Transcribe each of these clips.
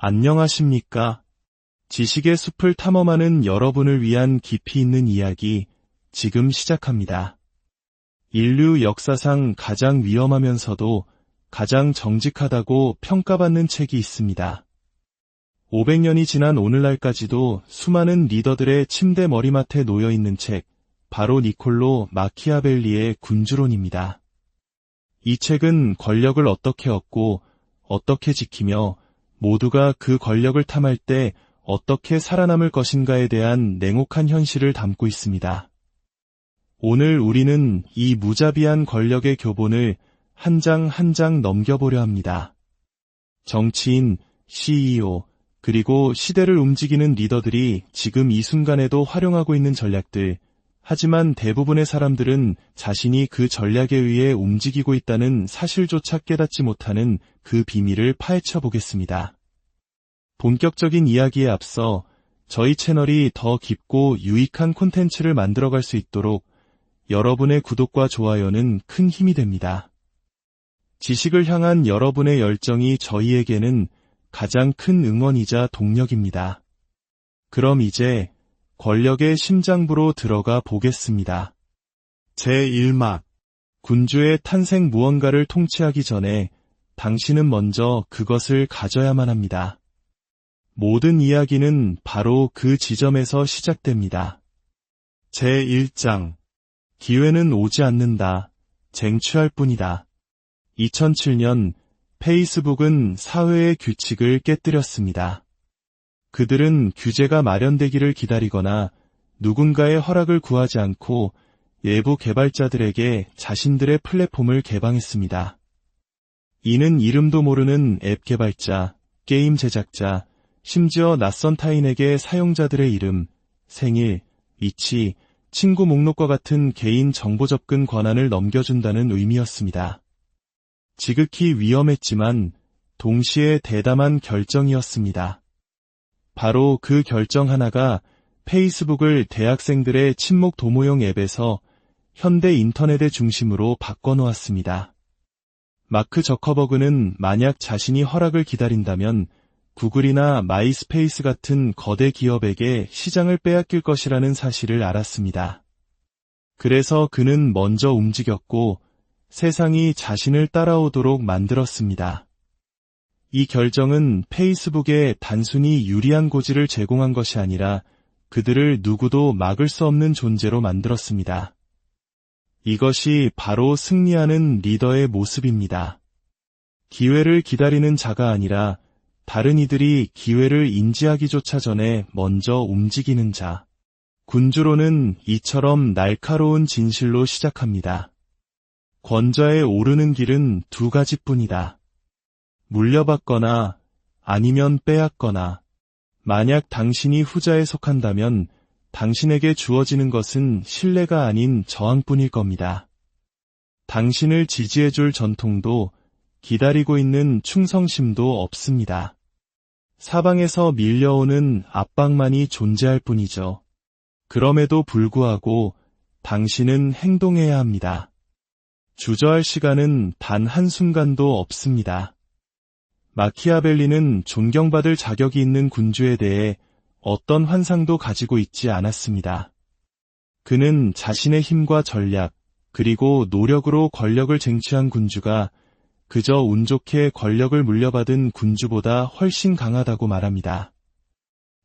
안녕하십니까? 지식의 숲을 탐험하는 여러분을 위한 깊이 있는 이야기, 지금 시작합니다. 인류 역사상 가장 위험하면서도 가장 정직하다고 평가받는 책이 있습니다. 500년이 지난 오늘날까지도 수많은 리더들의 침대 머리맡에 놓여있는 책, 바로 니콜로 마키아벨리의 군주론입니다. 이 책은 권력을 어떻게 얻고 어떻게 지키며 모두가 그 권력을 탐할 때 어떻게 살아남을 것인가에 대한 냉혹한 현실을 담고 있습니다. 오늘 우리는 이 무자비한 권력의 교본을 한 장 한 장 넘겨보려 합니다. 정치인, CEO, 그리고 시대를 움직이는 리더들이 지금 이 순간에도 활용하고 있는 전략들, 하지만 대부분의 사람들은 자신이 그 전략에 의해 움직이고 있다는 사실조차 깨닫지 못하는 그 비밀을 파헤쳐 보겠습니다. 본격적인 이야기에 앞서 저희 채널이 더 깊고 유익한 콘텐츠를 만들어갈 수 있도록 여러분의 구독과 좋아요는 큰 힘이 됩니다. 지식을 향한 여러분의 열정이 저희에게는 가장 큰 응원이자 동력입니다. 그럼 이제 권력의 심장부로 들어가 보겠습니다. 제1막 군주의 탄생 무언가를 통치하기 전에 당신은 먼저 그것을 가져야만 합니다. 모든 이야기는 바로 그 지점에서 시작됩니다. 제1장 기회는 오지 않는다. 쟁취할 뿐이다. 2007년 페이스북은 사회의 규칙을 깨뜨렸습니다. 그들은 규제가 마련되기를 기다리거나 누군가의 허락을 구하지 않고 외부 개발자들에게 자신들의 플랫폼을 개방했습니다. 이는 이름도 모르는 앱 개발자, 게임 제작자, 심지어 낯선 타인에게 사용자들의 이름, 생일, 위치, 친구 목록과 같은 개인 정보 접근 권한을 넘겨준다는 의미였습니다. 지극히 위험했지만 동시에 대담한 결정이었습니다. 바로 그 결정 하나가 페이스북을 대학생들의 친목 도모용 앱에서 현대 인터넷의 중심으로 바꿔놓았습니다. 마크 저커버그는 만약 자신이 허락을 기다린다면 구글이나 마이스페이스 같은 거대 기업에게 시장을 빼앗길 것이라는 사실을 알았습니다. 그래서 그는 먼저 움직였고 세상이 자신을 따라오도록 만들었습니다. 이 결정은 페이스북에 단순히 유리한 고지를 제공한 것이 아니라 그들을 누구도 막을 수 없는 존재로 만들었습니다. 이것이 바로 승리하는 리더의 모습입니다. 기회를 기다리는 자가 아니라 다른 이들이 기회를 인지하기조차 전에 먼저 움직이는 자. 군주론은 이처럼 날카로운 진실로 시작합니다. 권좌에 오르는 길은 두 가지뿐이다. 물려받거나 아니면 빼앗거나. 만약 당신이 후자에 속한다면 당신에게 주어지는 것은 신뢰가 아닌 저항뿐일 겁니다. 당신을 지지해줄 전통도 기다리고 있는 충성심도 없습니다. 사방에서 밀려오는 압박만이 존재할 뿐이죠. 그럼에도 불구하고 당신은 행동해야 합니다. 주저할 시간은 단 한순간도 없습니다. 마키아벨리는 존경받을 자격이 있는 군주에 대해 어떤 환상도 가지고 있지 않았습니다. 그는 자신의 힘과 전략, 그리고 노력으로 권력을 쟁취한 군주가 그저 운 좋게 권력을 물려받은 군주보다 훨씬 강하다고 말합니다.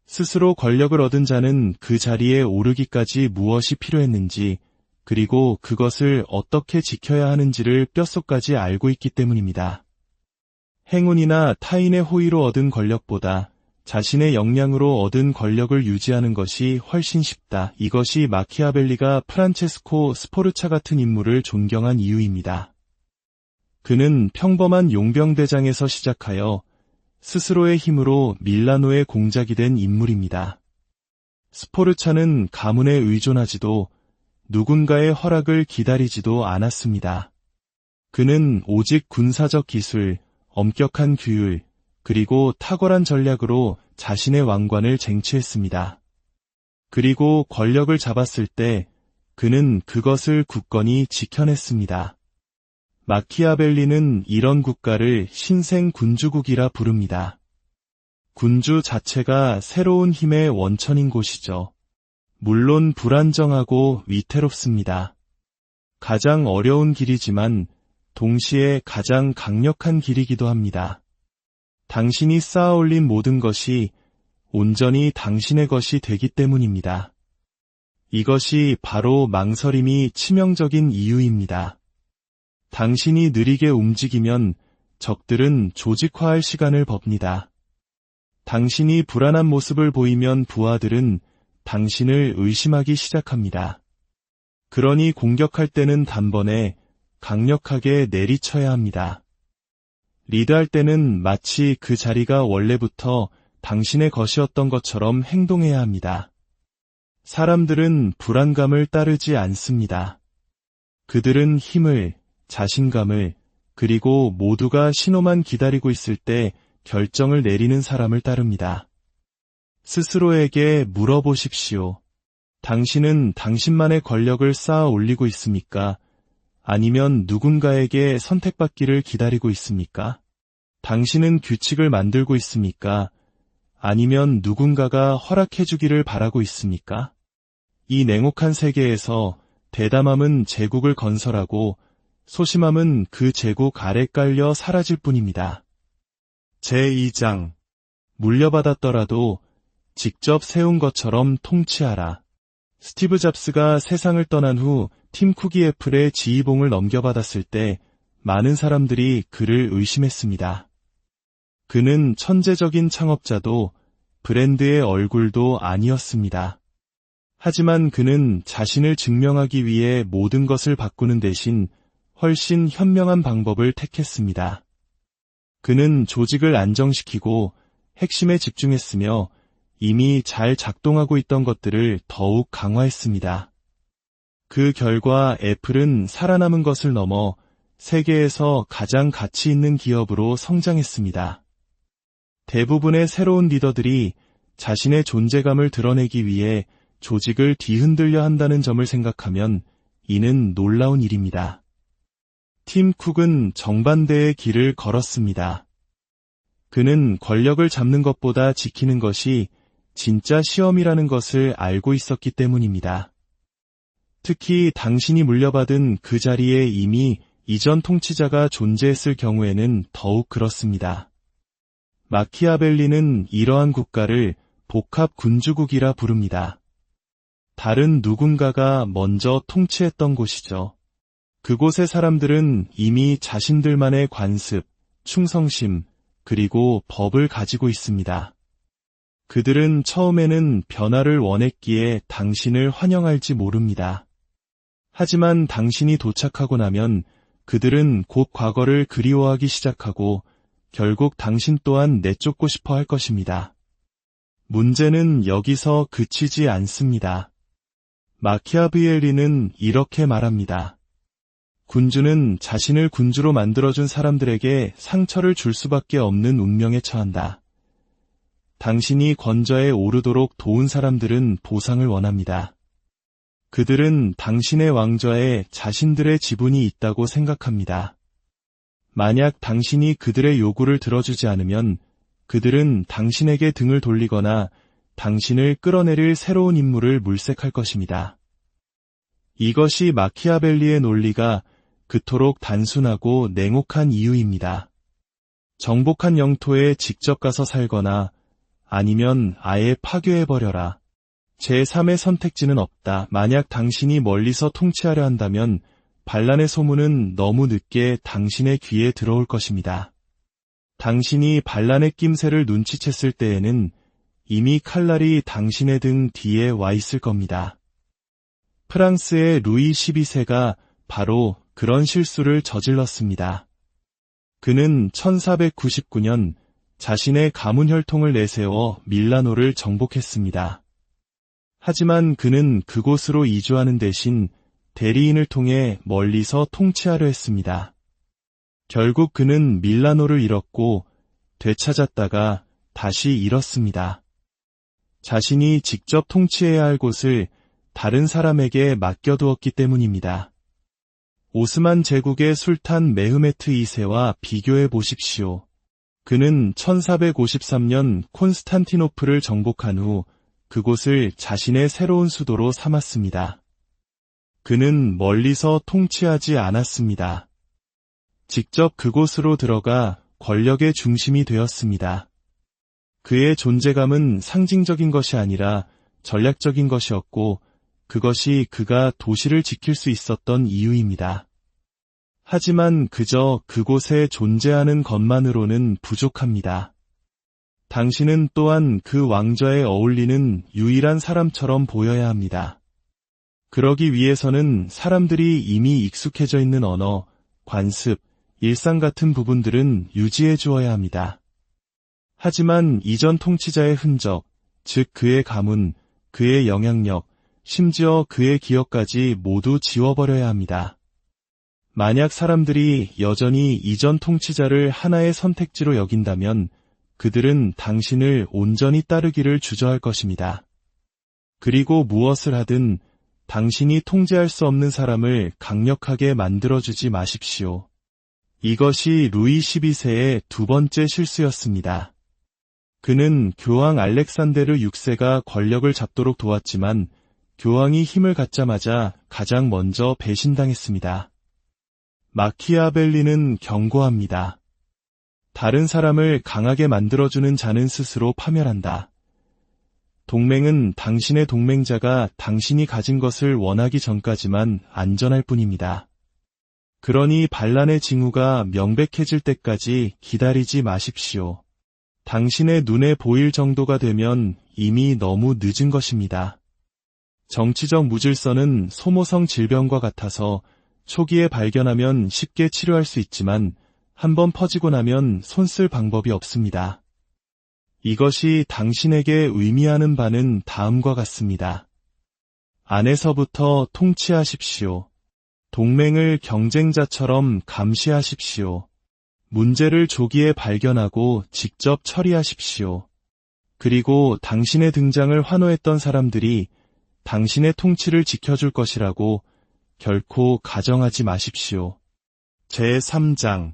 스스로 권력을 얻은 자는 그 자리에 오르기까지 무엇이 필요했는지, 그리고 그것을 어떻게 지켜야 하는지를 뼛속까지 알고 있기 때문입니다. 행운이나 타인의 호의로 얻은 권력보다 자신의 역량으로 얻은 권력을 유지하는 것이 훨씬 쉽다. 이것이 마키아벨리가 프란체스코 스포르차 같은 인물을 존경한 이유입니다. 그는 평범한 용병대장에서 시작하여 스스로의 힘으로 밀라노의 공작이 된 인물입니다. 스포르차는 가문에 의존하지도 누군가의 허락을 기다리지도 않았습니다. 그는 오직 군사적 기술, 엄격한 규율, 그리고 탁월한 전략으로 자신의 왕관을 쟁취했습니다. 그리고 권력을 잡았을 때 그는 그것을 굳건히 지켜냈습니다. 마키아벨리는 이런 국가를 신생 군주국이라 부릅니다. 군주 자체가 새로운 힘의 원천인 곳이죠. 물론 불안정하고 위태롭습니다. 가장 어려운 길이지만 동시에 가장 강력한 길이기도 합니다. 당신이 쌓아올린 모든 것이 온전히 당신의 것이 되기 때문입니다. 이것이 바로 망설임이 치명적인 이유입니다. 당신이 느리게 움직이면 적들은 조직화할 시간을 법니다. 당신이 불안한 모습을 보이면 부하들은 당신을 의심하기 시작합니다. 그러니 공격할 때는 단번에 강력하게 내리쳐야 합니다. 리드할 때는 마치 그 자리가 원래부터 당신의 것이었던 것처럼 행동해야 합니다. 사람들은 불안감을 따르지 않습니다. 그들은 힘을, 자신감을, 그리고 모두가 신호만 기다리고 있을 때 결정을 내리는 사람을 따릅니다. 스스로에게 물어보십시오. 당신은 당신만의 권력을 쌓아 올리고 있습니까? 아니면 누군가에게 선택받기를 기다리고 있습니까? 당신은 규칙을 만들고 있습니까? 아니면 누군가가 허락해주기를 바라고 있습니까? 이 냉혹한 세계에서 대담함은 제국을 건설하고 소심함은 그 제국 아래 깔려 사라질 뿐입니다. 제2장 물려받았더라도 직접 세운 것처럼 통치하라. 스티브 잡스가 세상을 떠난 후 팀 쿡이 애플의 지휘봉을 넘겨받았을 때 많은 사람들이 그를 의심했습니다. 그는 천재적인 창업자도 브랜드의 얼굴도 아니었습니다. 하지만 그는 자신을 증명하기 위해 모든 것을 바꾸는 대신 훨씬 현명한 방법을 택했습니다. 그는 조직을 안정시키고 핵심에 집중했으며 이미 잘 작동하고 있던 것들을 더욱 강화했습니다. 그 결과 애플은 살아남은 것을 넘어 세계에서 가장 가치 있는 기업으로 성장했습니다. 대부분의 새로운 리더들이 자신의 존재감을 드러내기 위해 조직을 뒤흔들려 한다는 점을 생각하면 이는 놀라운 일입니다. 팀 쿡은 정반대의 길을 걸었습니다. 그는 권력을 잡는 것보다 지키는 것이 진짜 시험이라는 것을 알고 있었기 때문입니다. 특히 당신이 물려받은 그 자리에 이미 이전 통치자가 존재했을 경우에는 더욱 그렇습니다. 마키아벨리는 이러한 국가를 복합 군주국이라 부릅니다. 다른 누군가가 먼저 통치했던 곳이죠. 그곳의 사람들은 이미 자신들만의 관습, 충성심, 그리고 법을 가지고 있습니다. 그들은 처음에는 변화를 원했기에 당신을 환영할지 모릅니다. 하지만 당신이 도착하고 나면 그들은 곧 과거를 그리워하기 시작하고 결국 당신 또한 내쫓고 싶어 할 것입니다. 문제는 여기서 그치지 않습니다. 마키아벨리는 이렇게 말합니다. 군주는 자신을 군주로 만들어준 사람들에게 상처를 줄 수밖에 없는 운명에 처한다. 당신이 권좌에 오르도록 도운 사람들은 보상을 원합니다. 그들은 당신의 왕좌에 자신들의 지분이 있다고 생각합니다. 만약 당신이 그들의 요구를 들어주지 않으면 그들은 당신에게 등을 돌리거나 당신을 끌어내릴 새로운 인물을 물색할 것입니다. 이것이 마키아벨리의 논리가 그토록 단순하고 냉혹한 이유입니다. 정복한 영토에 직접 가서 살거나 아니면 아예 파괴해버려라. 제3의 선택지는 없다. 만약 당신이 멀리서 통치하려 한다면 반란의 소문은 너무 늦게 당신의 귀에 들어올 것입니다. 당신이 반란의 낌새를 눈치챘을 때에는 이미 칼날이 당신의 등 뒤에 와 있을 겁니다. 프랑스의 루이 12세가 바로 그런 실수를 저질렀습니다. 그는 1499년 자신의 가문 혈통을 내세워 밀라노를 정복했습니다. 하지만 그는 그곳으로 이주하는 대신 대리인을 통해 멀리서 통치하려 했습니다. 결국 그는 밀라노를 잃었고 되찾았다가 다시 잃었습니다. 자신이 직접 통치해야 할 곳을 다른 사람에게 맡겨두었기 때문입니다. 오스만 제국의 술탄 메흐메트 2세와 비교해 보십시오. 그는 1453년 콘스탄티노플을 정복한 후 그곳을 자신의 새로운 수도로 삼았습니다. 그는 멀리서 통치하지 않았습니다. 직접 그곳으로 들어가 권력의 중심이 되었습니다. 그의 존재감은 상징적인 것이 아니라 전략적인 것이었고 그것이 그가 도시를 지킬 수 있었던 이유입니다. 하지만 그저 그곳에 존재하는 것만으로는 부족합니다. 당신은 또한 그 왕좌에 어울리는 유일한 사람처럼 보여야 합니다. 그러기 위해서는 사람들이 이미 익숙해져 있는 언어, 관습, 일상 같은 부분들은 유지해 주어야 합니다. 하지만 이전 통치자의 흔적, 즉 그의 가문, 그의 영향력, 심지어 그의 기억까지 모두 지워버려야 합니다. 만약 사람들이 여전히 이전 통치자를 하나의 선택지로 여긴다면 그들은 당신을 온전히 따르기를 주저할 것입니다. 그리고 무엇을 하든 당신이 통제할 수 없는 사람을 강력하게 만들어주지 마십시오. 이것이 루이 12세의 두 번째 실수였습니다. 그는 교황 알렉산데르 6세가 권력을 잡도록 도왔지만 교황이 힘을 갖자마자 가장 먼저 배신당했습니다. 마키아벨리는 경고합니다. 다른 사람을 강하게 만들어주는 자는 스스로 파멸한다. 동맹은 당신의 동맹자가 당신이 가진 것을 원하기 전까지만 안전할 뿐입니다. 그러니 반란의 징후가 명백해질 때까지 기다리지 마십시오. 당신의 눈에 보일 정도가 되면 이미 너무 늦은 것입니다. 정치적 무질서는 소모성 질병과 같아서 초기에 발견하면 쉽게 치료할 수 있지만 한번 퍼지고 나면 손쓸 방법이 없습니다. 이것이 당신에게 의미하는 바는 다음과 같습니다. 안에서부터 통치하십시오. 동맹을 경쟁자처럼 감시하십시오. 문제를 조기에 발견하고 직접 처리하십시오. 그리고 당신의 등장을 환호했던 사람들이 당신의 통치를 지켜줄 것이라고 결코 가정하지 마십시오. 제3장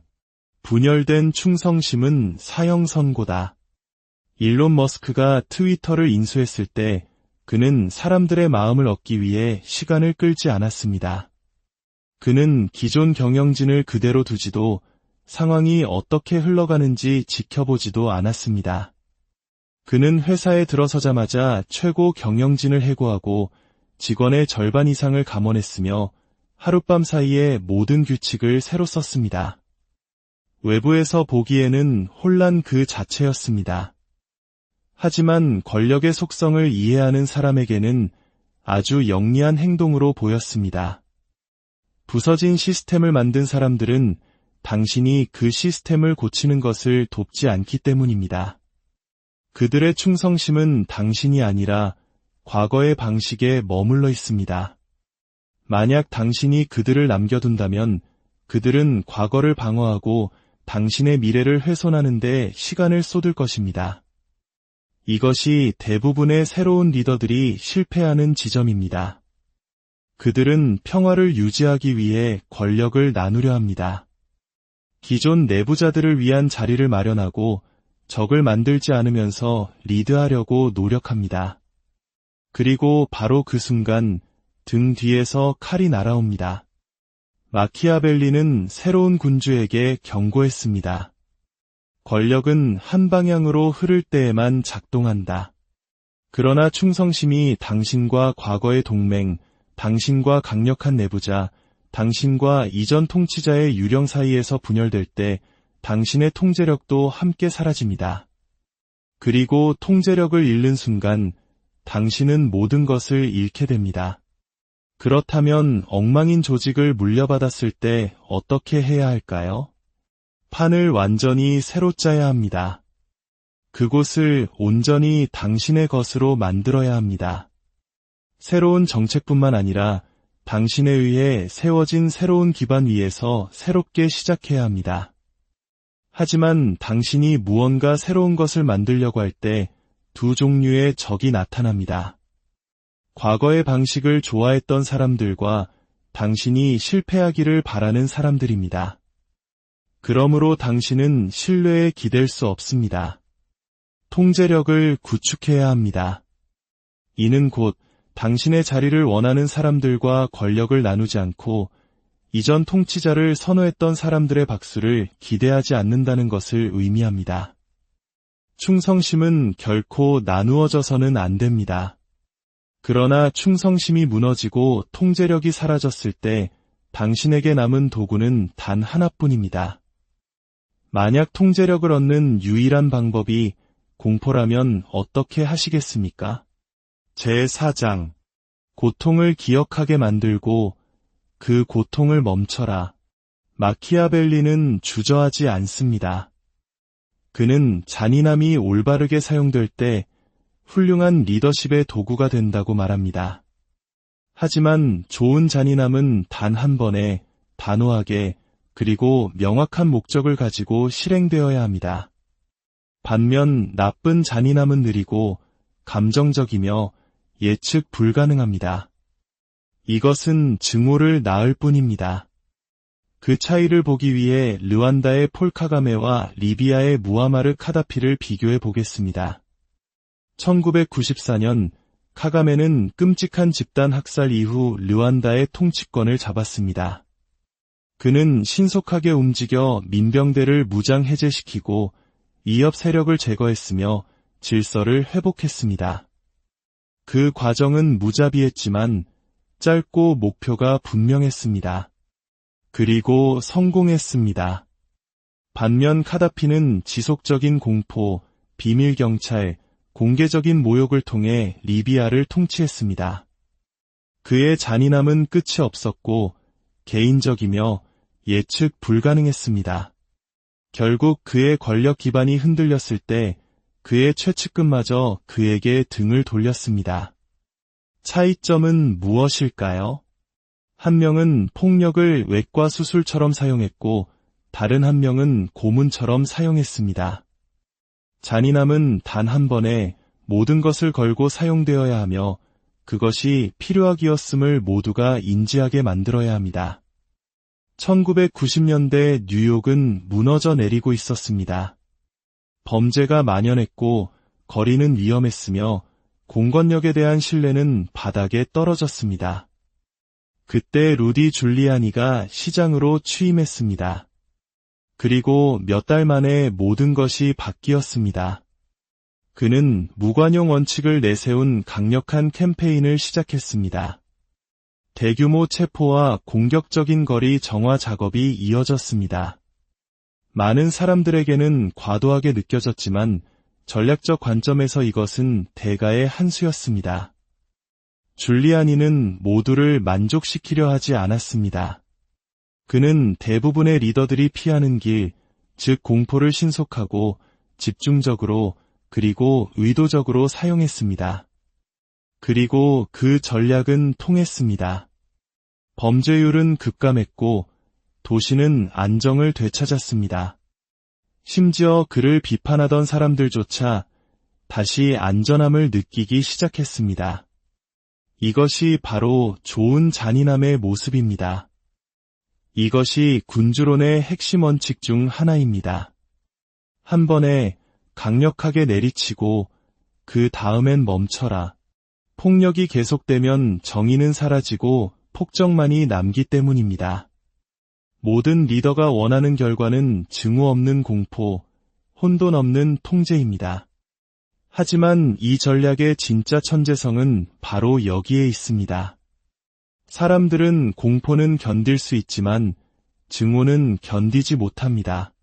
분열된 충성심은 사형선고다. 일론 머스크가 트위터를 인수했을 때 그는 사람들의 마음을 얻기 위해 시간을 끌지 않았습니다. 그는 기존 경영진을 그대로 두지도 상황이 어떻게 흘러가는지 지켜보지도 않았습니다. 그는 회사에 들어서자마자 최고 경영진을 해고하고 직원의 절반 이상을 감원했으며 하룻밤 사이에 모든 규칙을 새로 썼습니다. 외부에서 보기에는 혼란 그 자체였습니다. 하지만 권력의 속성을 이해하는 사람에게는 아주 영리한 행동으로 보였습니다. 부서진 시스템을 만든 사람들은 당신이 그 시스템을 고치는 것을 돕지 않기 때문입니다. 그들의 충성심은 당신이 아니라 과거의 방식에 머물러 있습니다. 만약 당신이 그들을 남겨둔다면 그들은 과거를 방어하고 당신의 미래를 훼손하는 데 시간을 쏟을 것입니다. 이것이 대부분의 새로운 리더들이 실패하는 지점입니다. 그들은 평화를 유지하기 위해 권력을 나누려 합니다. 기존 내부자들을 위한 자리를 마련하고 적을 만들지 않으면서 리드하려고 노력합니다. 그리고 바로 그 순간 등 뒤에서 칼이 날아옵니다. 마키아벨리는 새로운 군주에게 경고했습니다. 권력은 한 방향으로 흐를 때에만 작동한다. 그러나 충성심이 당신과 과거의 동맹, 당신과 강력한 내부자, 당신과 이전 통치자의 유령 사이에서 분열될 때 당신의 통제력도 함께 사라집니다. 그리고 통제력을 잃는 순간 당신은 모든 것을 잃게 됩니다. 그렇다면 엉망인 조직을 물려받았을 때 어떻게 해야 할까요? 판을 완전히 새로 짜야 합니다. 그곳을 온전히 당신의 것으로 만들어야 합니다. 새로운 정책뿐만 아니라 당신에 의해 세워진 새로운 기반 위에서 새롭게 시작해야 합니다. 하지만 당신이 무언가 새로운 것을 만들려고 할 때 두 종류의 적이 나타납니다. 과거의 방식을 좋아했던 사람들과 당신이 실패하기를 바라는 사람들입니다. 그러므로 당신은 신뢰에 기댈 수 없습니다. 통제력을 구축해야 합니다. 이는 곧 당신의 자리를 원하는 사람들과 권력을 나누지 않고 이전 통치자를 선호했던 사람들의 박수를 기대하지 않는다는 것을 의미합니다. 충성심은 결코 나누어져서는 안 됩니다. 그러나 충성심이 무너지고 통제력이 사라졌을 때 당신에게 남은 도구는 단 하나뿐입니다. 만약 통제력을 얻는 유일한 방법이 공포라면 어떻게 하시겠습니까? 제4장 고통을 기억하게 만들고 그 고통을 멈춰라. 마키아벨리는 주저하지 않습니다. 그는 잔인함이 올바르게 사용될 때 훌륭한 리더십의 도구가 된다고 말합니다. 하지만 좋은 잔인함은 단 한 번에 단호하게 그리고 명확한 목적을 가지고 실행되어야 합니다. 반면 나쁜 잔인함은 느리고 감정적이며 예측 불가능합니다. 이것은 증오를 낳을 뿐입니다. 그 차이를 보기 위해 르완다의 폴 카가메와 리비아의 무아마르 카다피를 비교해 보겠습니다. 1994년 카가메는 끔찍한 집단 학살 이후 르완다의 통치권을 잡았습니다. 그는 신속하게 움직여 민병대를 무장 해제시키고 이협 세력을 제거했으며 질서를 회복했습니다. 그 과정은 무자비했지만 짧고 목표가 분명했습니다. 그리고 성공했습니다. 반면 카다피는 지속적인 공포, 비밀경찰, 공개적인 모욕을 통해 리비아를 통치했습니다. 그의 잔인함은 끝이 없었고 개인적이며 예측 불가능했습니다. 결국 그의 권력 기반이 흔들렸을 때 그의 최측근마저 그에게 등을 돌렸습니다. 차이점은 무엇일까요? 한 명은 폭력을 외과 수술처럼 사용했고 다른 한 명은 고문처럼 사용했습니다. 잔인함은 단 한 번에 모든 것을 걸고 사용되어야 하며 그것이 필요하기였음을 모두가 인지하게 만들어야 합니다. 1990년대 뉴욕은 무너져 내리고 있었습니다. 범죄가 만연했고 거리는 위험했으며 공권력에 대한 신뢰는 바닥에 떨어졌습니다. 그때 루디 줄리아니가 시장으로 취임했습니다. 그리고 몇 달 만에 모든 것이 바뀌었습니다. 그는 무관용 원칙을 내세운 강력한 캠페인을 시작했습니다. 대규모 체포와 공격적인 거리 정화 작업이 이어졌습니다. 많은 사람들에게는 과도하게 느껴졌지만 전략적 관점에서 이것은 대가의 한 수였습니다. 줄리아니는 모두를 만족시키려 하지 않았습니다. 그는 대부분의 리더들이 피하는 길, 즉 공포를 신속하고 집중적으로 그리고 의도적으로 사용했습니다. 그리고 그 전략은 통했습니다. 범죄율은 급감했고 도시는 안정을 되찾았습니다. 심지어 그를 비판하던 사람들조차 다시 안전함을 느끼기 시작했습니다. 이것이 바로 좋은 잔인함의 모습입니다. 이것이 군주론의 핵심 원칙 중 하나입니다. 한 번에 강력하게 내리치고 그 다음엔 멈춰라. 폭력이 계속되면 정의는 사라지고 폭정만이 남기 때문입니다. 모든 리더가 원하는 결과는 증오 없는 공포, 혼돈 없는 통제입니다. 하지만 이 전략의 진짜 천재성은 바로 여기에 있습니다. 사람들은 공포는 견딜 수 있지만 증오는 견디지 못합니다.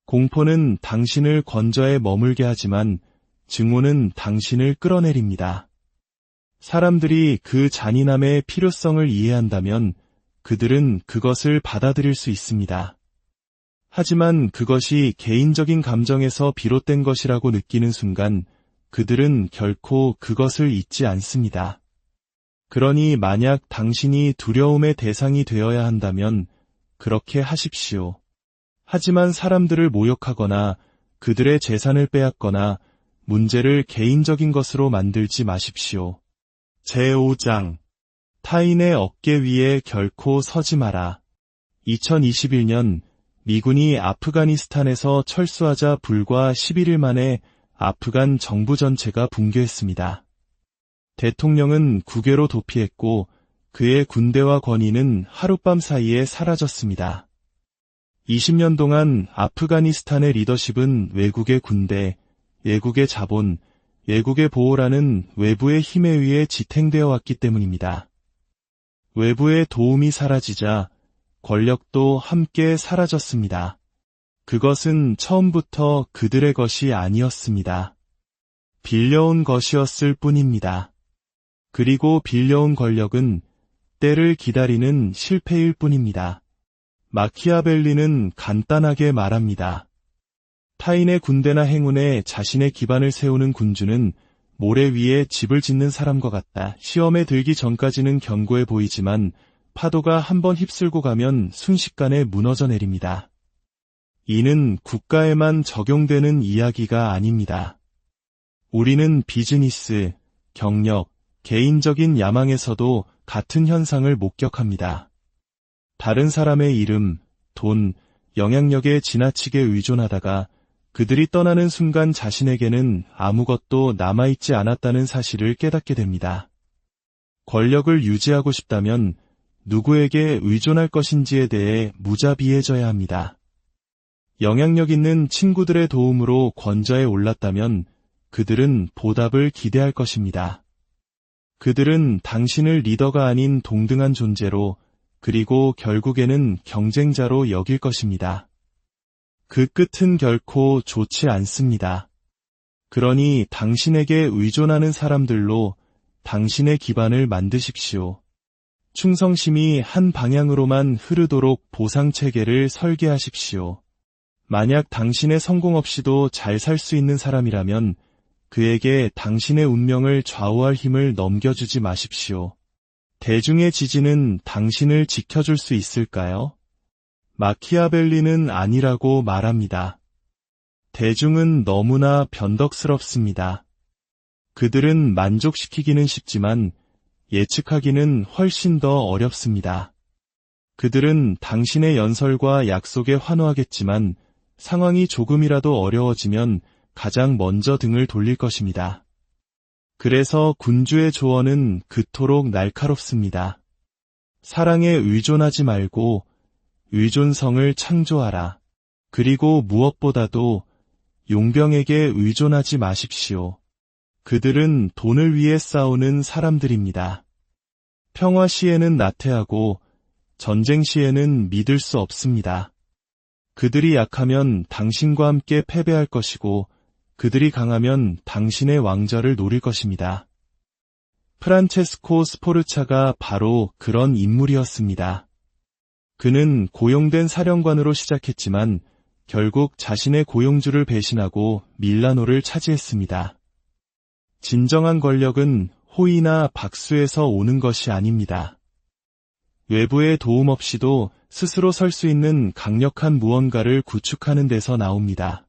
공포는 당신을 건져에 머물게 하지만 증오는 당신을 끌어내립니다. 사람들이 그 잔인함의 필요성을 이해한다면 그들은 그것을 받아들일 수 있습니다. 하지만 그것이 개인적인 감정에서 비롯된 것이라고 느끼는 순간 그들은 결코 그것을 잊지 않습니다. 그러니 만약 당신이 두려움의 대상이 되어야 한다면 그렇게 하십시오. 하지만 사람들을 모욕하거나 그들의 재산을 빼앗거나 문제를 개인적인 것으로 만들지 마십시오. 제5장 타인의 어깨 위에 결코 서지 마라. 2021년 미군이 아프가니스탄에서 철수하자 불과 11일 만에 아프간 정부 전체가 붕괴했습니다. 대통령은 국외로 도피했고 그의 군대와 권위는 하룻밤 사이에 사라졌습니다. 20년 동안 아프가니스탄의 리더십은 외국의 군대, 외국의 자본, 외국의 보호라는 외부의 힘에 의해 지탱되어 왔기 때문입니다. 외부의 도움이 사라지자 권력도 함께 사라졌습니다. 그것은 처음부터 그들의 것이 아니었습니다. 빌려온 것이었을 뿐입니다. 그리고 빌려온 권력은 때를 기다리는 실패일 뿐입니다. 마키아벨리는 간단하게 말합니다. 타인의 군대나 행운에 자신의 기반을 세우는 군주는 모래 위에 집을 짓는 사람과 같다. 시험에 들기 전까지는 견고해 보이지만 파도가 한번 휩쓸고 가면 순식간에 무너져 내립니다. 이는 국가에만 적용되는 이야기가 아닙니다. 우리는 비즈니스, 경력, 개인적인 야망에서도 같은 현상을 목격합니다. 다른 사람의 이름, 돈, 영향력에 지나치게 의존하다가 그들이 떠나는 순간 자신에게는 아무것도 남아있지 않았다는 사실을 깨닫게 됩니다. 권력을 유지하고 싶다면 누구에게 의존할 것인지에 대해 무자비해져야 합니다. 영향력 있는 친구들의 도움으로 권좌에 올랐다면 그들은 보답을 기대할 것입니다. 그들은 당신을 리더가 아닌 동등한 존재로 그리고 결국에는 경쟁자로 여길 것입니다. 그 끝은 결코 좋지 않습니다. 그러니 당신에게 의존하는 사람들로 당신의 기반을 만드십시오. 충성심이 한 방향으로만 흐르도록 보상체계를 설계하십시오. 만약 당신의 성공 없이도 잘 살 수 있는 사람이라면 그에게 당신의 운명을 좌우할 힘을 넘겨주지 마십시오. 대중의 지지는 당신을 지켜줄 수 있을까요? 마키아벨리는 아니라고 말합니다. 대중은 너무나 변덕스럽습니다. 그들은 만족시키기는 쉽지만 예측하기는 훨씬 더 어렵습니다. 그들은 당신의 연설과 약속에 환호하겠지만 상황이 조금이라도 어려워지면 가장 먼저 등을 돌릴 것입니다. 그래서 군주의 조언은 그토록 날카롭습니다. 사랑에 의존하지 말고 의존성을 창조하라. 그리고 무엇보다도 용병에게 의존하지 마십시오. 그들은 돈을 위해 싸우는 사람들입니다. 평화 시에는 나태하고 전쟁 시에는 믿을 수 없습니다. 그들이 약하면 당신과 함께 패배할 것이고 그들이 강하면 당신의 왕좌를 노릴 것입니다. 프란체스코 스포르차가 바로 그런 인물이었습니다. 그는 고용된 사령관으로 시작했지만 결국 자신의 고용주를 배신하고 밀라노를 차지했습니다. 진정한 권력은 호의나 박수에서 오는 것이 아닙니다. 외부의 도움 없이도 스스로 설 수 있는 강력한 무언가를 구축하는 데서 나옵니다.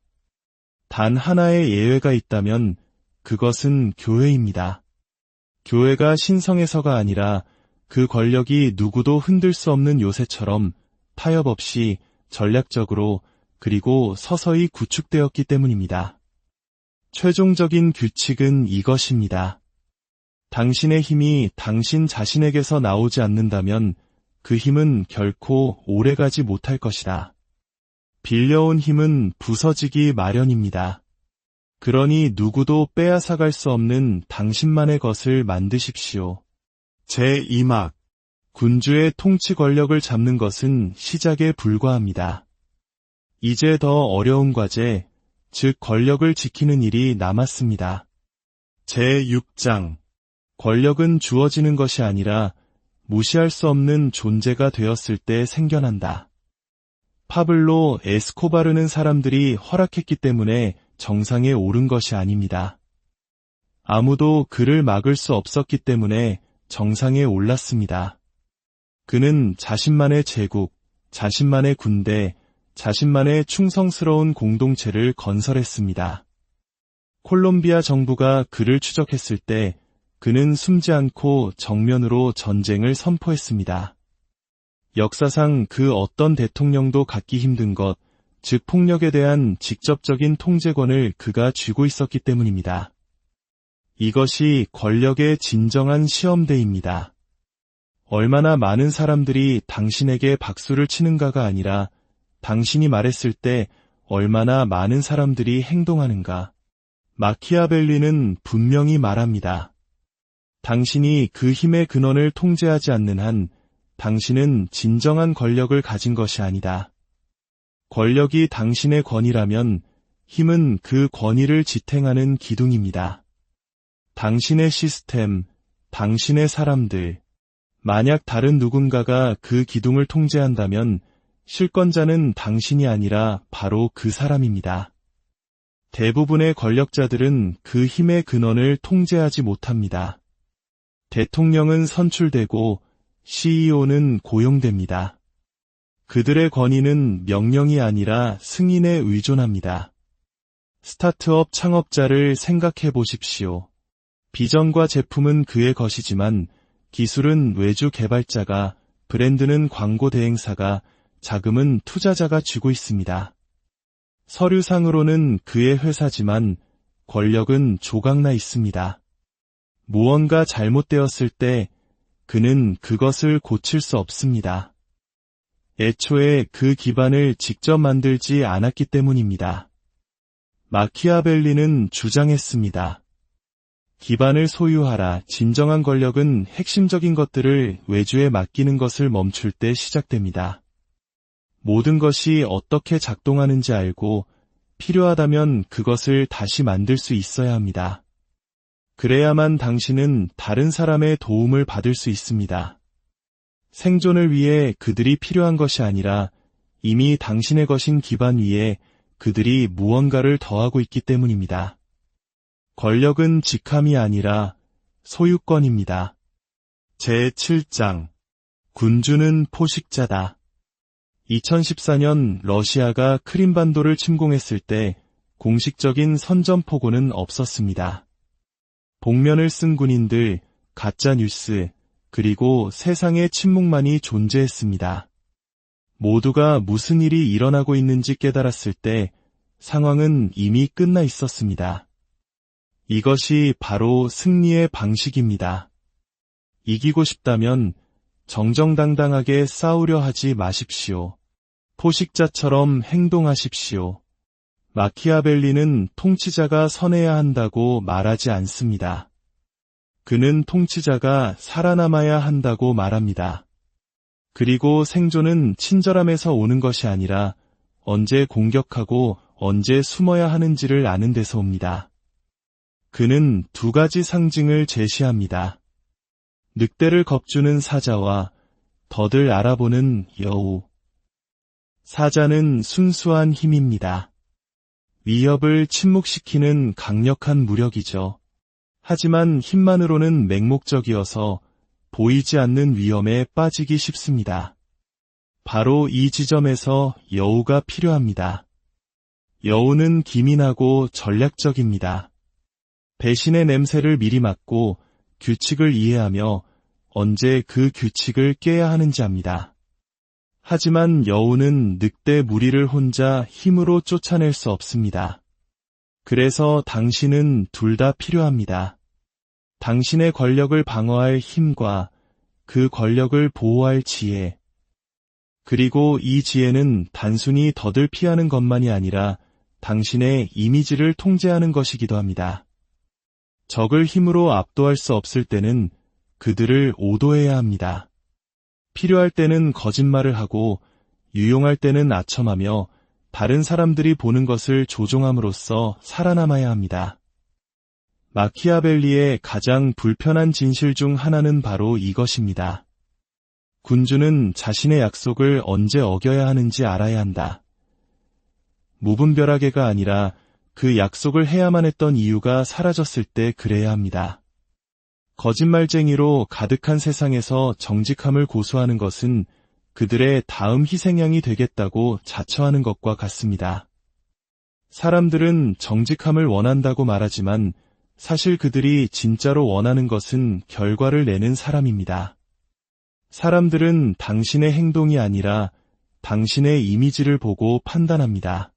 단 하나의 예외가 있다면 그것은 교회입니다. 교회가 신성해서가 아니라 그 권력이 누구도 흔들 수 없는 요새처럼 타협 없이 전략적으로 그리고 서서히 구축되었기 때문입니다. 최종적인 규칙은 이것입니다. 당신의 힘이 당신 자신에게서 나오지 않는다면 그 힘은 결코 오래가지 못할 것이다. 빌려온 힘은 부서지기 마련입니다. 그러니 누구도 빼앗아갈 수 없는 당신만의 것을 만드십시오. 제2막 군주의 통치 권력을 잡는 것은 시작에 불과합니다. 이제 더 어려운 과제, 즉 권력을 지키는 일이 남았습니다. 제6장 권력은 주어지는 것이 아니라 무시할 수 없는 존재가 되었을 때 생겨난다. 파블로 에스코바르는 사람들이 허락했기 때문에 정상에 오른 것이 아닙니다. 아무도 그를 막을 수 없었기 때문에 정상에 올랐습니다. 그는 자신만의 제국, 자신만의 군대, 자신만의 충성스러운 공동체를 건설했습니다. 콜롬비아 정부가 그를 추적했을 때 그는 숨지 않고 정면으로 전쟁을 선포했습니다. 역사상 그 어떤 대통령도 갖기 힘든 것, 즉 폭력에 대한 직접적인 통제권을 그가 쥐고 있었기 때문입니다. 이것이 권력의 진정한 시험대입니다. 얼마나 많은 사람들이 당신에게 박수를 치는가가 아니라 당신이 말했을 때 얼마나 많은 사람들이 행동하는가. 마키아벨리는 분명히 말합니다. 당신이 그 힘의 근원을 통제하지 않는 한 당신은 진정한 권력을 가진 것이 아니다. 권력이 당신의 권위라면 힘은 그 권위를 지탱하는 기둥입니다. 당신의 시스템, 당신의 사람들, 만약 다른 누군가가 그 기둥을 통제한다면 실권자는 당신이 아니라 바로 그 사람입니다. 대부분의 권력자들은 그 힘의 근원을 통제하지 못합니다. 대통령은 선출되고 CEO는 고용됩니다. 그들의 권위는 명령이 아니라 승인에 의존합니다. 스타트업 창업자를 생각해 보십시오. 비전과 제품은 그의 것이지만 기술은 외주 개발자가, 브랜드는 광고 대행사가, 자금은 투자자가 쥐고 있습니다. 서류상으로는 그의 회사지만 권력은 조각나 있습니다. 무언가 잘못되었을 때 그는 그것을 고칠 수 없습니다. 애초에 그 기반을 직접 만들지 않았기 때문입니다. 마키아벨리는 주장했습니다. 기반을 소유하라. 진정한 권력은 핵심적인 것들을 외주에 맡기는 것을 멈출 때 시작됩니다. 모든 것이 어떻게 작동하는지 알고 필요하다면 그것을 다시 만들 수 있어야 합니다. 그래야만 당신은 다른 사람의 도움을 받을 수 있습니다. 생존을 위해 그들이 필요한 것이 아니라 이미 당신의 것인 기반 위에 그들이 무언가를 더하고 있기 때문입니다. 권력은 직함이 아니라 소유권입니다. 제7장 군주는 포식자다. 2014년 러시아가 크림반도를 침공했을 때 공식적인 선전포고는 없었습니다. 복면을 쓴 군인들, 가짜 뉴스, 그리고 세상의 침묵만이 존재했습니다. 모두가 무슨 일이 일어나고 있는지 깨달았을 때 상황은 이미 끝나 있었습니다. 이것이 바로 승리의 방식입니다. 이기고 싶다면 정정당당하게 싸우려 하지 마십시오. 포식자처럼 행동하십시오. 마키아벨리는 통치자가 선해야 한다고 말하지 않습니다. 그는 통치자가 살아남아야 한다고 말합니다. 그리고 생존은 친절함에서 오는 것이 아니라 언제 공격하고 언제 숨어야 하는지를 아는 데서 옵니다. 그는 두 가지 상징을 제시합니다. 늑대를 겁주는 사자와 덫을 알아보는 여우. 사자는 순수한 힘입니다. 위협을 침묵시키는 강력한 무력이죠. 하지만 힘만으로는 맹목적이어서 보이지 않는 위험에 빠지기 쉽습니다. 바로 이 지점에서 여우가 필요합니다. 여우는 기민하고 전략적입니다. 배신의 냄새를 미리 맡고 규칙을 이해하며 언제 그 규칙을 깨야 하는지 압니다. 하지만 여우는 늑대 무리를 혼자 힘으로 쫓아낼 수 없습니다. 그래서 당신은 둘 다 필요합니다. 당신의 권력을 방어할 힘과 그 권력을 보호할 지혜. 그리고 이 지혜는 단순히 덫을 피하는 것만이 아니라 당신의 이미지를 통제하는 것이기도 합니다. 적을 힘으로 압도할 수 없을 때는 그들을 오도해야 합니다. 필요할 때는 거짓말을 하고 유용할 때는 아첨하며 다른 사람들이 보는 것을 조종함으로써 살아남아야 합니다. 마키아벨리의 가장 불편한 진실 중 하나는 바로 이것입니다. 군주는 자신의 약속을 언제 어겨야 하는지 알아야 한다. 무분별하게가 아니라 그 약속을 해야만 했던 이유가 사라졌을 때 그래야 합니다. 거짓말쟁이로 가득한 세상에서 정직함을 고수하는 것은 그들의 다음 희생양이 되겠다고 자처하는 것과 같습니다. 사람들은 정직함을 원한다고 말하지만 사실 그들이 진짜로 원하는 것은 결과를 내는 사람입니다. 사람들은 당신의 행동이 아니라 당신의 이미지를 보고 판단합니다.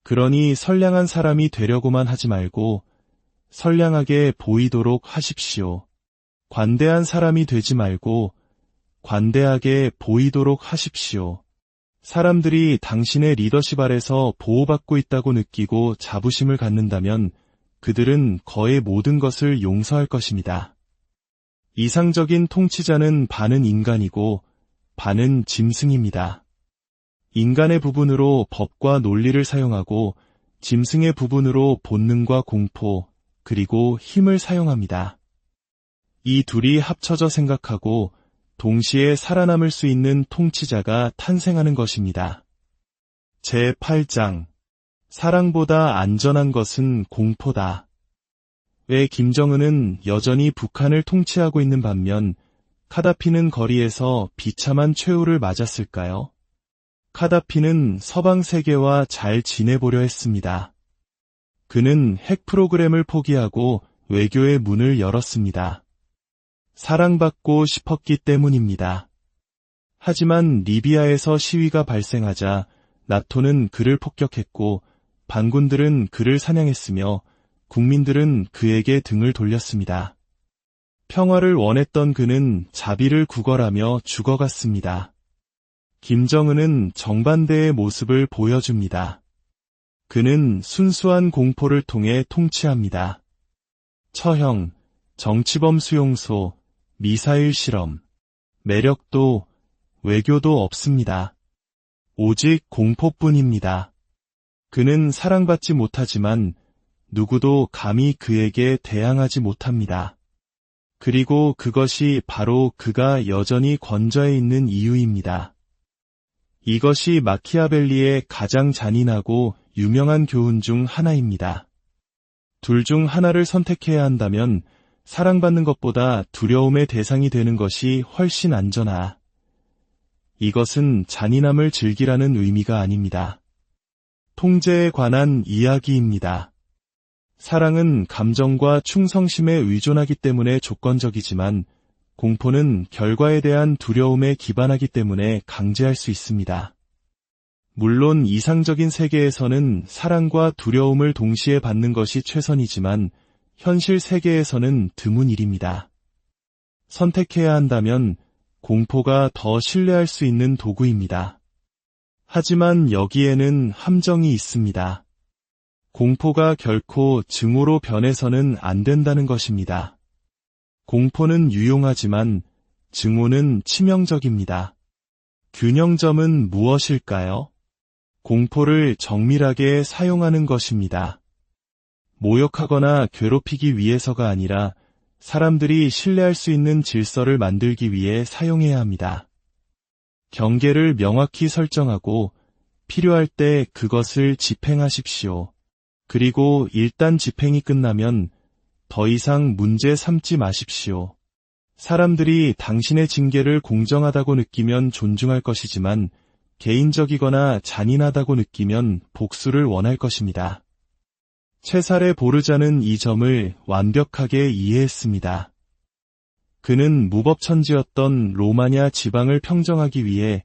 그러니 선량한 사람이 되려고만 하지 말고 선량하게 보이도록 하십시오. 관대한 사람이 되지 말고 관대하게 보이도록 하십시오. 사람들이 당신의 리더십 아래서 보호받고 있다고 느끼고 자부심을 갖는다면 그들은 거의 모든 것을 용서할 것입니다. 이상적인 통치자는 반은 인간이고 반은 짐승입니다. 인간의 부분으로 법과 논리를 사용하고 짐승의 부분으로 본능과 공포, 그리고 힘을 사용합니다. 이 둘이 합쳐져 생각하고 동시에 살아남을 수 있는 통치자가 탄생하는 것입니다. 제8장 사랑보다 안전한 것은 공포다. 왜 김정은은 여전히 북한을 통치하고 있는 반면 카다피는 거리에서 비참한 최후를 맞았을까요? 카다피는 서방 세계와 잘 지내보려 했습니다. 그는 핵 프로그램을 포기하고 외교의 문을 열었습니다. 사랑받고 싶었기 때문입니다. 하지만 리비아에서 시위가 발생하자 나토는 그를 폭격했고 반군들은 그를 사냥했으며 국민들은 그에게 등을 돌렸습니다. 평화를 원했던 그는 자비를 구걸하며 죽어갔습니다. 김정은은 정반대의 모습을 보여줍니다. 그는 순수한 공포를 통해 통치합니다. 처형, 정치범 수용소, 미사일 실험, 매력도, 외교도 없습니다. 오직 공포뿐입니다. 그는 사랑받지 못하지만 누구도 감히 그에게 대항하지 못합니다. 그리고 그것이 바로 그가 여전히 권좌에 있는 이유입니다. 이것이 마키아벨리의 가장 잔인하고 유명한 교훈 중 하나입니다. 둘 중 하나를 선택해야 한다면 사랑받는 것보다 두려움의 대상이 되는 것이 훨씬 안전하. 이것은 잔인함을 즐기라는 의미가 아닙니다. 통제에 관한 이야기입니다. 사랑은 감정과 충성심에 의존하기 때문에 조건적이지만 공포는 결과에 대한 두려움에 기반하기 때문에 강제할 수 있습니다. 물론 이상적인 세계에서는 사랑과 두려움을 동시에 받는 것이 최선이지만 현실 세계에서는 드문 일입니다. 선택해야 한다면 공포가 더 신뢰할 수 있는 도구입니다. 하지만 여기에는 함정이 있습니다. 공포가 결코 증오로 변해서는 안 된다는 것입니다. 공포는 유용하지만 증오는 치명적입니다. 균형점은 무엇일까요? 공포를 정밀하게 사용하는 것입니다. 모욕하거나 괴롭히기 위해서가 아니라 사람들이 신뢰할 수 있는 질서를 만들기 위해 사용해야 합니다. 경계를 명확히 설정하고 필요할 때 그것을 집행하십시오. 그리고 일단 집행이 끝나면 더 이상 문제 삼지 마십시오. 사람들이 당신의 징계를 공정하다고 느끼면 존중할 것이지만 개인적이거나 잔인하다고 느끼면 복수를 원할 것입니다. 체살의 보르자는 이 점을 완벽하게 이해했습니다. 그는 무법천지였던 로마냐 지방을 평정하기 위해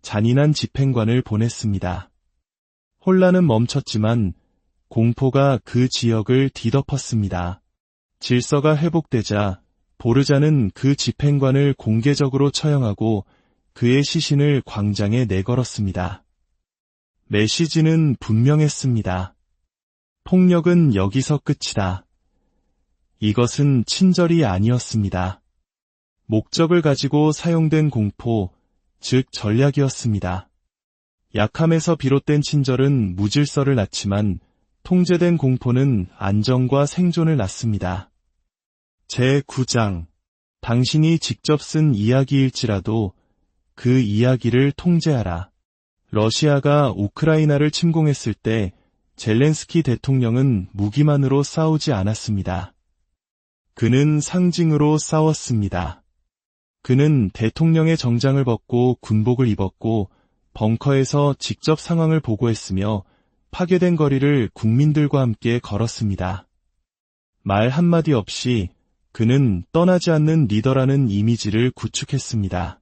잔인한 집행관을 보냈습니다. 혼란은 멈췄지만 공포가 그 지역을 뒤덮었습니다. 질서가 회복되자 보르자는 그 집행관을 공개적으로 처형하고 그의 시신을 광장에 내걸었습니다. 메시지는 분명했습니다. 폭력은 여기서 끝이다. 이것은 친절이 아니었습니다. 목적을 가지고 사용된 공포, 즉 전략이었습니다. 약함에서 비롯된 친절은 무질서를 낳지만 통제된 공포는 안정과 생존을 낳습니다. 제9장 당신이 직접 쓴 이야기일지라도 그 이야기를 통제하라. 러시아가 우크라이나를 침공했을 때 젤렌스키 대통령은 무기만으로 싸우지 않았습니다. 그는 상징으로 싸웠습니다. 그는 대통령의 정장을 벗고 군복을 입었고 벙커에서 직접 상황을 보고했으며 파괴된 거리를 국민들과 함께 걸었습니다. 말 한마디 없이 그는 떠나지 않는 리더라는 이미지를 구축했습니다.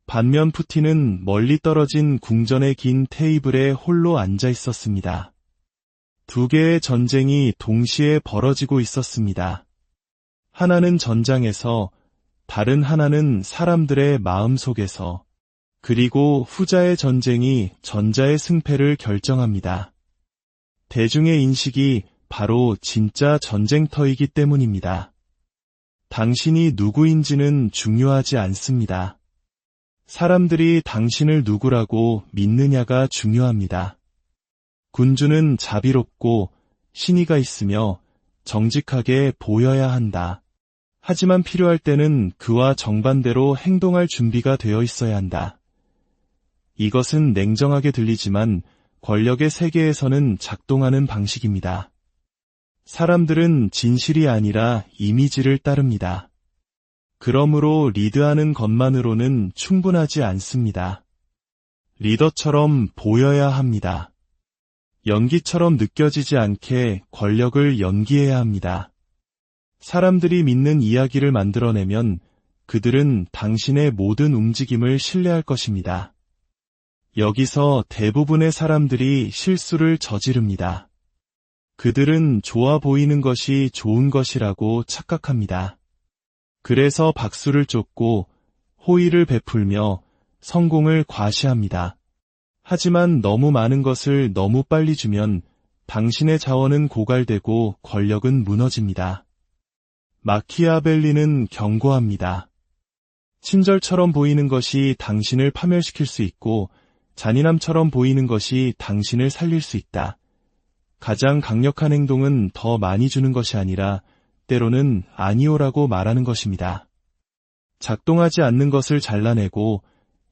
반면 푸틴은 멀리 떨어진 궁전의 긴 테이블에 홀로 앉아 있었습니다. 두 개의 전쟁이 동시에 벌어지고 있었습니다. 하나는 전장에서, 다른 하나는 사람들의 마음 속에서, 그리고 후자의 전쟁이 전자의 승패를 결정합니다. 대중의 인식이 바로 진짜 전쟁터이기 때문입니다. 당신이 누구인지는 중요하지 않습니다. 사람들이 당신을 누구라고 믿느냐가 중요합니다. 군주는 자비롭고 신의가 있으며 정직하게 보여야 한다. 하지만 필요할 때는 그와 정반대로 행동할 준비가 되어 있어야 한다. 이것은 냉정하게 들리지만 권력의 세계에서는 작동하는 방식입니다. 사람들은 진실이 아니라 이미지를 따릅니다. 그러므로 리드하는 것만으로는 충분하지 않습니다. 리더처럼 보여야 합니다. 연기처럼 느껴지지 않게 권력을 연기해야 합니다. 사람들이 믿는 이야기를 만들어내면 그들은 당신의 모든 움직임을 신뢰할 것입니다. 여기서 대부분의 사람들이 실수를 저지릅니다. 그들은 좋아 보이는 것이 좋은 것이라고 착각합니다. 그래서 박수를 쫓고 호의를 베풀며 성공을 과시합니다. 하지만 너무 많은 것을 너무 빨리 주면 당신의 자원은 고갈되고 권력은 무너집니다. 마키아벨리는 경고합니다. 친절처럼 보이는 것이 당신을 파멸시킬 수 있고 잔인함처럼 보이는 것이 당신을 살릴 수 있다. 가장 강력한 행동은 더 많이 주는 것이 아니라 때로는 아니오라고 말하는 것입니다. 작동하지 않는 것을 잘라내고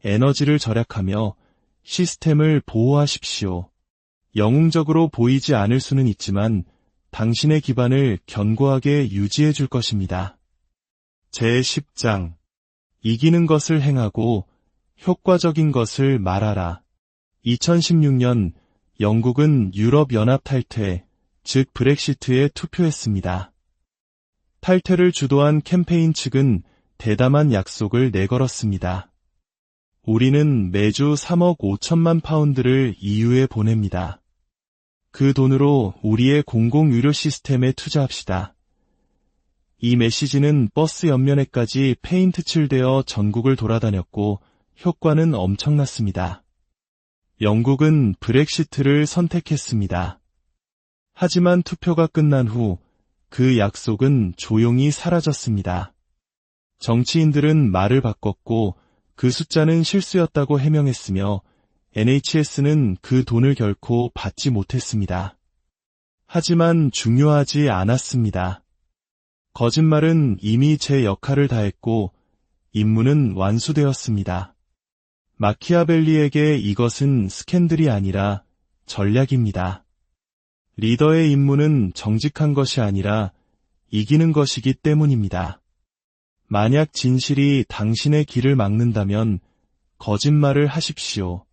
에너지를 절약하며 시스템을 보호하십시오. 영웅적으로 보이지 않을 수는 있지만 당신의 기반을 견고하게 유지해 줄 것입니다. 제10장 이기는 것을 행하고 효과적인 것을 말하라. 2016년 영국은 유럽연합 탈퇴, 즉 브렉시트에 투표했습니다. 탈퇴를 주도한 캠페인 측은 대담한 약속을 내걸었습니다. 우리는 매주 3억 5천만 파운드를 EU에 보냅니다. 그 돈으로 우리의 공공유료 시스템에 투자합시다. 이 메시지는 버스 옆면에까지 페인트 칠되어 전국을 돌아다녔고 효과는 엄청났습니다. 영국은 브렉시트를 선택했습니다. 하지만 투표가 끝난 후 그 약속은 조용히 사라졌습니다. 정치인들은 말을 바꿨고 그 숫자는 실수였다고 해명했으며 NHS는 그 돈을 결코 받지 못했습니다. 하지만 중요하지 않았습니다. 거짓말은 이미 제 역할을 다했고 임무는 완수되었습니다. 마키아벨리에게 이것은 스캔들이 아니라 전략입니다. 리더의 임무는 정직한 것이 아니라 이기는 것이기 때문입니다. 만약 진실이 당신의 길을 막는다면 거짓말을 하십시오.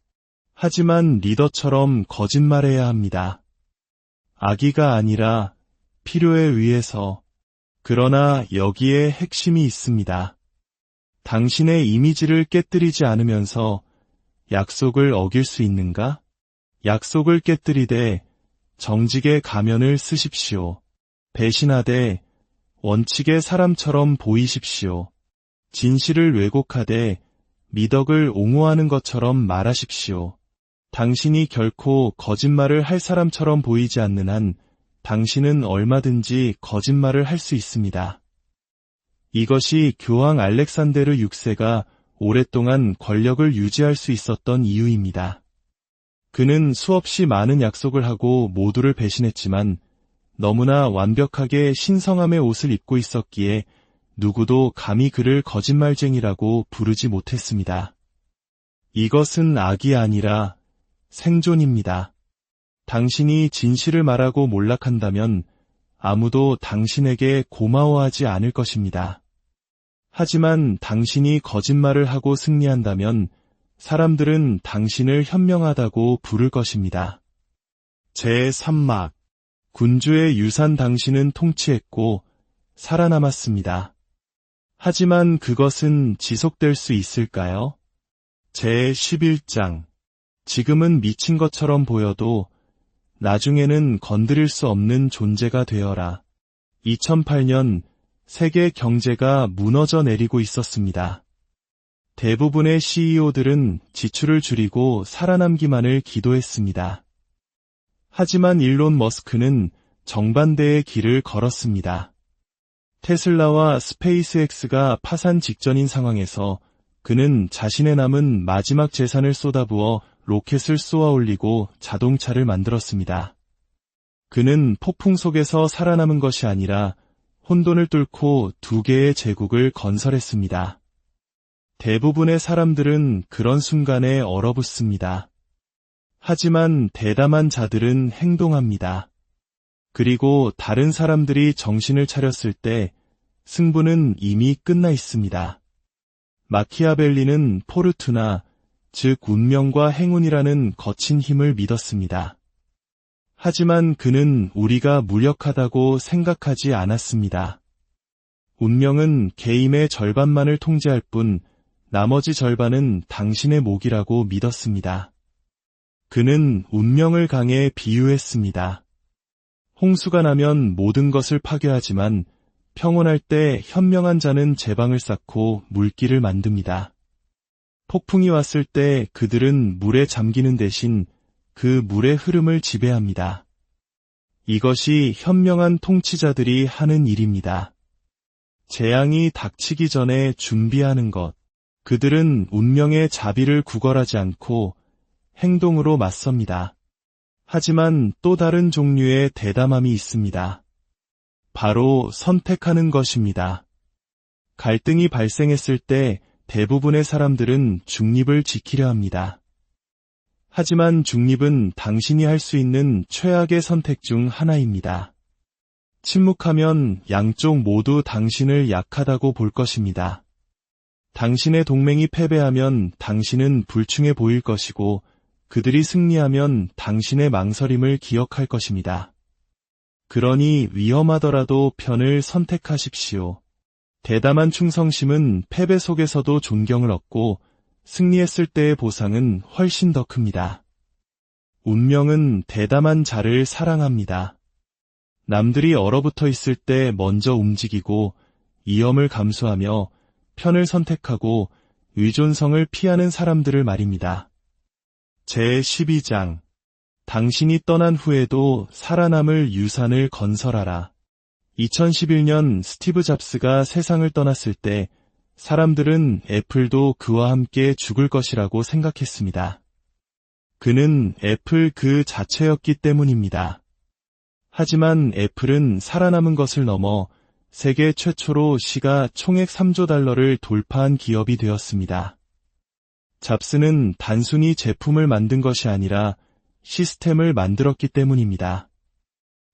하지만 리더처럼 거짓말해야 합니다. 악의가 아니라 필요에 의해서. 그러나 여기에 핵심이 있습니다. 당신의 이미지를 깨뜨리지 않으면서 약속을 어길 수 있는가? 약속을 깨뜨리되 정직의 가면을 쓰십시오. 배신하되 원칙의 사람처럼 보이십시오. 진실을 왜곡하되 미덕을 옹호하는 것처럼 말하십시오. 당신이 결코 거짓말을 할 사람처럼 보이지 않는 한 당신은 얼마든지 거짓말을 할 수 있습니다. 이것이 교황 알렉산데르 6세가 오랫동안 권력을 유지할 수 있었던 이유입니다. 그는 수없이 많은 약속을 하고 모두를 배신했지만 너무나 완벽하게 신성함의 옷을 입고 있었기에 누구도 감히 그를 거짓말쟁이라고 부르지 못했습니다. 이것은 악이 아니라 생존입니다. 당신이 진실을 말하고 몰락한다면 아무도 당신에게 고마워하지 않을 것입니다. 하지만 당신이 거짓말을 하고 승리한다면 사람들은 당신을 현명하다고 부를 것입니다. 제3막 군주의 유산 당신은 통치했고 살아남았습니다. 하지만 그것은 지속될 수 있을까요? 제11장. 지금은 미친 것처럼 보여도 나중에는 건드릴 수 없는 존재가 되어라. 2008년 세계 경제가 무너져 내리고 있었습니다. 대부분의 CEO들은 지출을 줄이고 살아남기만을 기도했습니다. 하지만 일론 머스크는 정반대의 길을 걸었습니다. 테슬라와 스페이스X가 파산 직전인 상황에서 그는 자신의 남은 마지막 재산을 쏟아부어 로켓을 쏘아 올리고 자동차를 만들었습니다. 그는 폭풍 속에서 살아남은 것이 아니라 혼돈을 뚫고 두 개의 제국을 건설했습니다. 대부분의 사람들은 그런 순간에 얼어붙습니다. 하지만 대담한 자들은 행동합니다. 그리고 다른 사람들이 정신을 차렸을 때 승부는 이미 끝나 있습니다. 마키아벨리는 포르투나, 즉 운명과 행운이라는 거친 힘을 믿었습니다. 하지만 그는 우리가 무력하다고 생각하지 않았습니다. 운명은 게임의 절반만을 통제할 뿐 나머지 절반은 당신의 몫이라고 믿었습니다. 그는 운명을 강에 비유했습니다. 홍수가 나면 모든 것을 파괴하지만 평온할 때 현명한 자는 제방을 쌓고 물길을 만듭니다. 폭풍이 왔을 때 그들은 물에 잠기는 대신 그 물의 흐름을 지배합니다. 이것이 현명한 통치자들이 하는 일입니다. 재앙이 닥치기 전에 준비하는 것. 그들은 운명의 자비를 구걸하지 않고 행동으로 맞섭니다. 하지만 또 다른 종류의 대담함이 있습니다. 바로 선택하는 것입니다. 갈등이 발생했을 때 대부분의 사람들은 중립을 지키려 합니다. 하지만 중립은 당신이 할 수 있는 최악의 선택 중 하나입니다. 침묵하면 양쪽 모두 당신을 약하다고 볼 것입니다. 당신의 동맹이 패배하면 당신은 불충해 보일 것이고 그들이 승리하면 당신의 망설임을 기억할 것입니다. 그러니 위험하더라도 편을 선택하십시오. 대담한 충성심은 패배 속에서도 존경을 얻고 승리했을 때의 보상은 훨씬 더 큽니다. 운명은 대담한 자를 사랑합니다. 남들이 얼어붙어 있을 때 먼저 움직이고 위험을 감수하며 편을 선택하고 의존성을 피하는 사람들을 말입니다. 제12장. 당신이 떠난 후에도 살아남을 유산을 건설하라. 2011년 스티브 잡스가 세상을 떠났을 때 사람들은 애플도 그와 함께 죽을 것이라고 생각했습니다. 그는 애플 그 자체였기 때문입니다. 하지만 애플은 살아남은 것을 넘어 세계 최초로 시가 총액 3조 달러를 돌파한 기업이 되었습니다. 잡스는 단순히 제품을 만든 것이 아니라 시스템을 만들었기 때문입니다.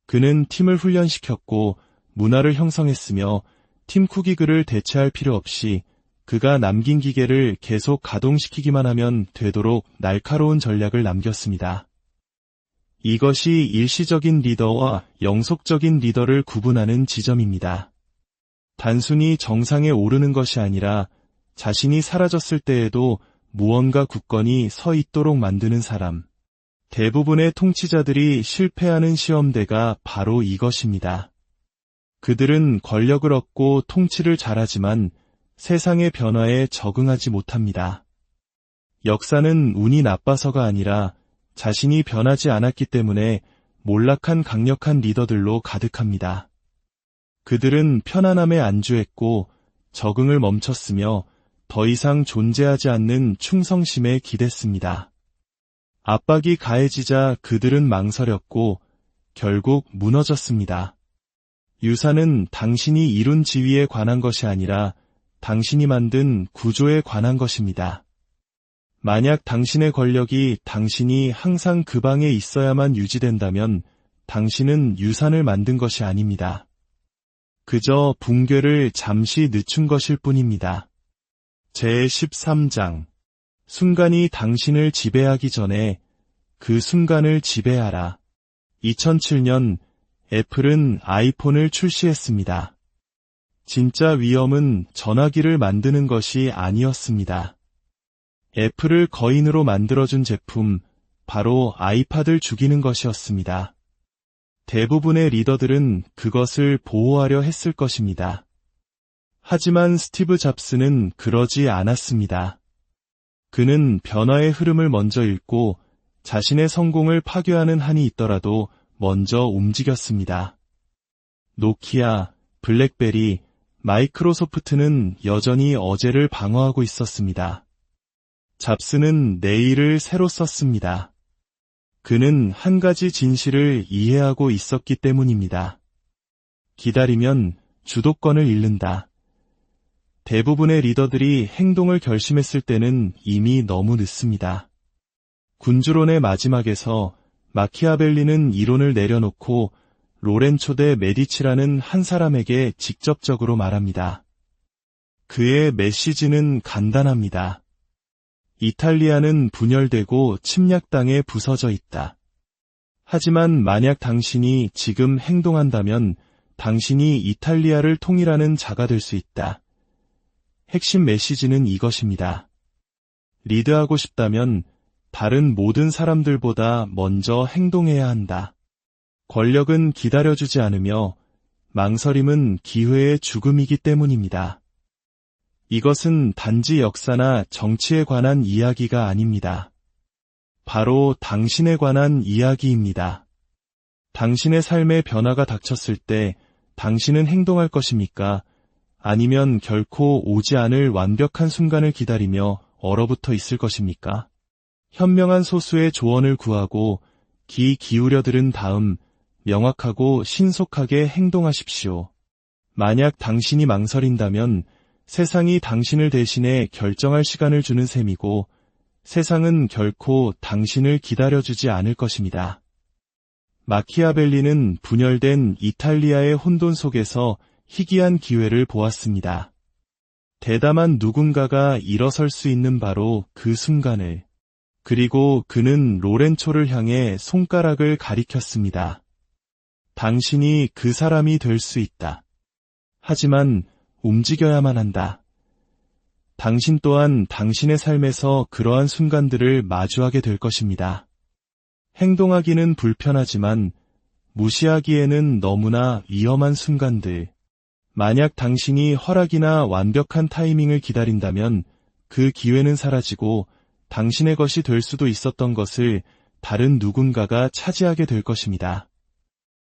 그는 팀을 훈련시켰고 문화를 형성했으며 팀 쿠기글을 대체할 필요 없이 그가 남긴 기계를 계속 가동시키기만 하면 되도록 날카로운 전략을 남겼습니다. 이것이 일시적인 리더와 영속적인 리더를 구분하는 지점입니다. 단순히 정상에 오르는 것이 아니라 자신이 사라졌을 때에도 무언가 굳건히 서 있도록 만드는 사람. 대부분의 통치자들이 실패하는 시험대가 바로 이것입니다. 그들은 권력을 얻고 통치를 잘하지만 세상의 변화에 적응하지 못합니다. 역사는 운이 나빠서가 아니라 자신이 변하지 않았기 때문에 몰락한 강력한 리더들로 가득합니다. 그들은 편안함에 안주했고 적응을 멈췄으며 더 이상 존재하지 않는 충성심에 기댔습니다. 압박이 가해지자 그들은 망설였고 결국 무너졌습니다. 유산은 당신이 이룬 지위에 관한 것이 아니라 당신이 만든 구조에 관한 것입니다. 만약 당신의 권력이 당신이 항상 그 방에 있어야만 유지된다면 당신은 유산을 만든 것이 아닙니다. 그저 붕괴를 잠시 늦춘 것일 뿐입니다. 제13장. 순간이 당신을 지배하기 전에 그 순간을 지배하라. 2007년 애플은 아이폰을 출시했습니다. 진짜 위험은 전화기를 만드는 것이 아니었습니다. 애플을 거인으로 만들어준 제품, 바로 아이팟을 죽이는 것이었습니다. 대부분의 리더들은 그것을 보호하려 했을 것입니다. 하지만 스티브 잡스는 그러지 않았습니다. 그는 변화의 흐름을 먼저 읽고 자신의 성공을 파괴하는 한이 있더라도 먼저 움직였습니다. 노키아, 블랙베리, 마이크로소프트는 여전히 어제를 방어하고 있었습니다. 잡스는 내일을 새로 썼습니다. 그는 한 가지 진실을 이해하고 있었기 때문입니다. 기다리면 주도권을 잃는다. 대부분의 리더들이 행동을 결심했을 때는 이미 너무 늦습니다. 군주론의 마지막에서 마키아벨리는 이론을 내려놓고 로렌초 대 메디치라는 한 사람에게 직접적으로 말합니다. 그의 메시지는 간단합니다. 이탈리아는 분열되고 침략당에 부서져 있다. 하지만 만약 당신이 지금 행동한다면 당신이 이탈리아를 통일하는 자가 될 수 있다. 핵심 메시지는 이것입니다. 리드하고 싶다면 다른 모든 사람들보다 먼저 행동해야 한다. 권력은 기다려주지 않으며 망설임은 기회의 죽음이기 때문입니다. 이것은 단지 역사나 정치에 관한 이야기가 아닙니다. 바로 당신에 관한 이야기입니다. 당신의 삶의 변화가 닥쳤을 때 당신은 행동할 것입니까? 아니면 결코 오지 않을 완벽한 순간을 기다리며 얼어붙어 있을 것입니까? 현명한 소수의 조언을 구하고 귀 기울여 들은 다음 명확하고 신속하게 행동하십시오. 만약 당신이 망설인다면 세상이 당신을 대신해 결정할 시간을 주는 셈이고 세상은 결코 당신을 기다려주지 않을 것입니다. 마키아벨리는 분열된 이탈리아의 혼돈 속에서 희귀한 기회를 보았습니다. 대담한 누군가가 일어설 수 있는 바로 그 순간을. 그리고 그는 로렌초를 향해 손가락을 가리켰습니다. 당신이 그 사람이 될 수 있다. 하지만 움직여야만 한다. 당신 또한 당신의 삶에서 그러한 순간들을 마주하게 될 것입니다. 행동하기는 불편하지만 무시하기에는 너무나 위험한 순간들. 만약 당신이 허락이나 완벽한 타이밍을 기다린다면 그 기회는 사라지고 당신의 것이 될 수도 있었던 것을 다른 누군가가 차지하게 될 것입니다.